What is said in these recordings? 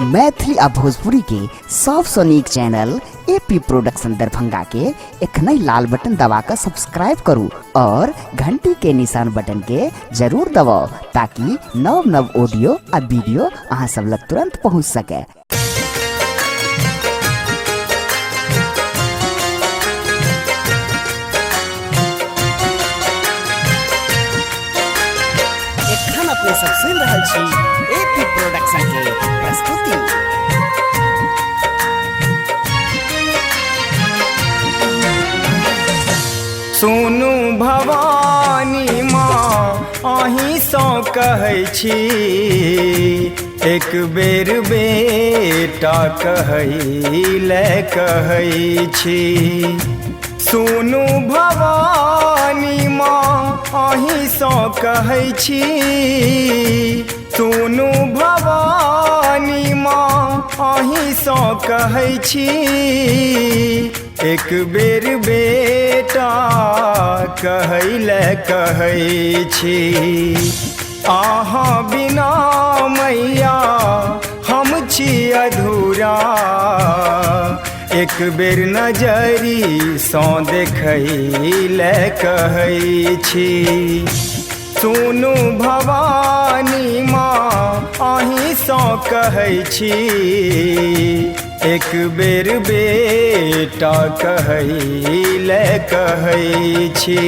मैथिली आ भोजपुरी के सबसे नीक चैनल एपी प्रोडक्शन दरभंगा के एखनई लाल बटन दबाकर सब्सक्राइब करू और घंटी के निशान बटन के जरूर दबाओ ताकि नव नव ऑडियो आ वीडियो अहाँ सब लग तुरंत पहुंच सके। एखन अपने सब सुन रहल छी एपी प्रोडक्शन के प्रस्तुति। सुनु भवानी माँ अहीं सौ कहै छी, एक बेर बेटा कहैले कहै छी। सुनु भवानी माँ अहीं सौ कहै छी, सुनु भवानी माँ अहीं सौ कहै छी। एक बेर बेटा कहैले कहै छी। अहाँ बिना मैया हम छी अधूरा, एक बेर नजरी सँ देखैले कहै छी। सुनु भवानी माँ अहीं सँ कहै छी, एक बेर बेटा कहैले कहै छी।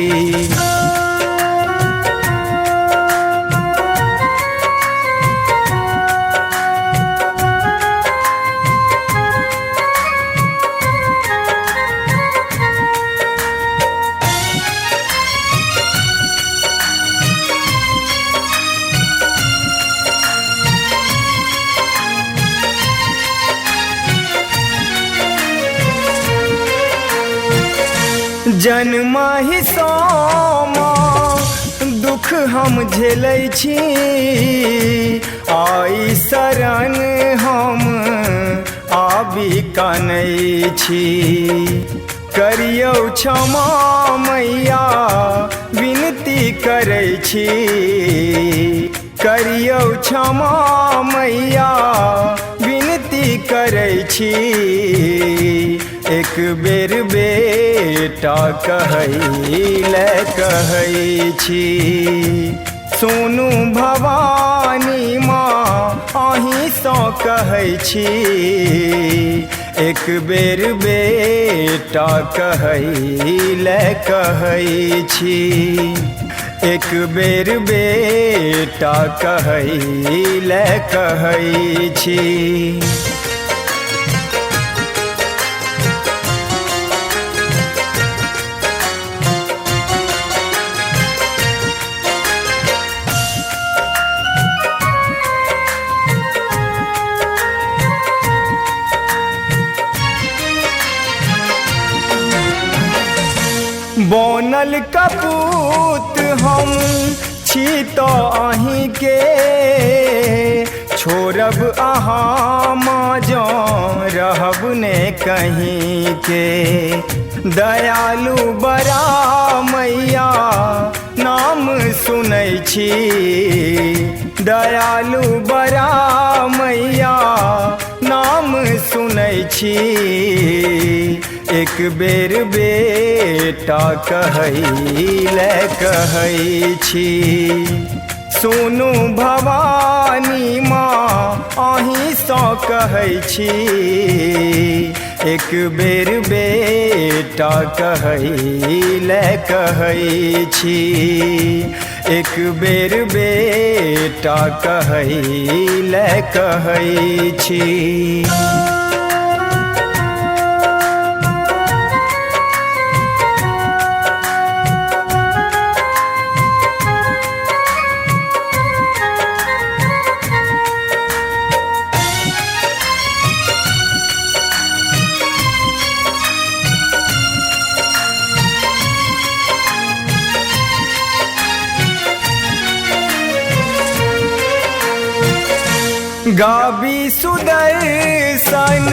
जन्महि सँ दुख हम झेलै छी, आई शरण हम आबि कानै छी। करियौ क्षमा मैया विनती करै छी, करियौ क्षमा मैया विनती करै छी। एक बेर बेटा कहैले कहै छी। सुनु भवानी माँ अहीं सँ कहै छी, एक बेर बेटा कहैले कहै छी। एक बेर बेटा कहैले कहै छी। बनल कपूत हम छी तो अहीं के, छोड़ब अहाँ माँ जँ रहब ने कहीं के। दयालु बड़ा मैया नाम सुनै छी, दयालु बड़ा मैया नाम सुनै छी। एक बेर बेटा कहैले कहै छी। सुनु भवानी माँ अहीं सँ कहै छी, एक बेर बेटा कहैले कहै छी। एक बेर बेटा कहैले कहै छी। गाबी सुदर्शन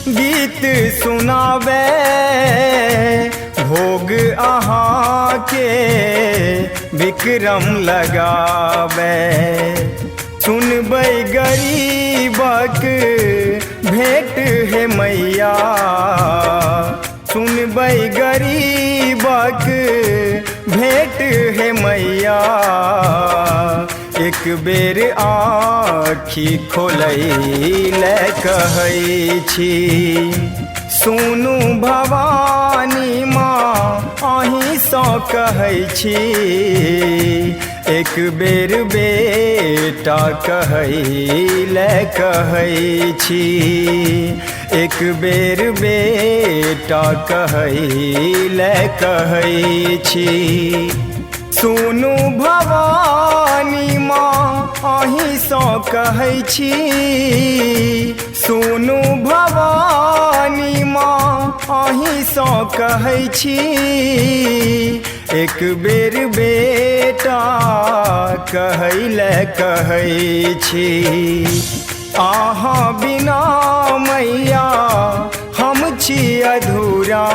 गीत सुनावे, भोग अहाँ के विक्रम लगावे। सुनबै गरीब गरीबक भेंट है मैया, सुनबै गरीबक भेंट है मैया। एक बेर आँखि खोलैले कहै छी, सुनू भवानी माँ अहीँसँ कहै छी। एक बेर बेटा कहैले कहै छी, एक बेर बेटा कहैले कहै छी। सुनू भवानी माँ अहीँसँ कहै छी, सुनू भवानी माँ अहीँसँ कहै छी। एक बेर बेटा कहैले कहै छी, अहाँ बिना मैया हम छी अधूरा।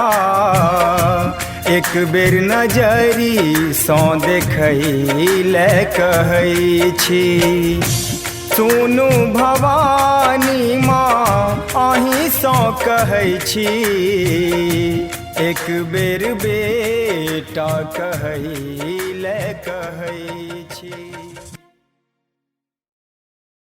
एक बेर नजरीसँ देखैले कहै छी, सुनू भवानी माँ अहीँसँ कहै छी। एक बेर बेटा कहैले कहै छी।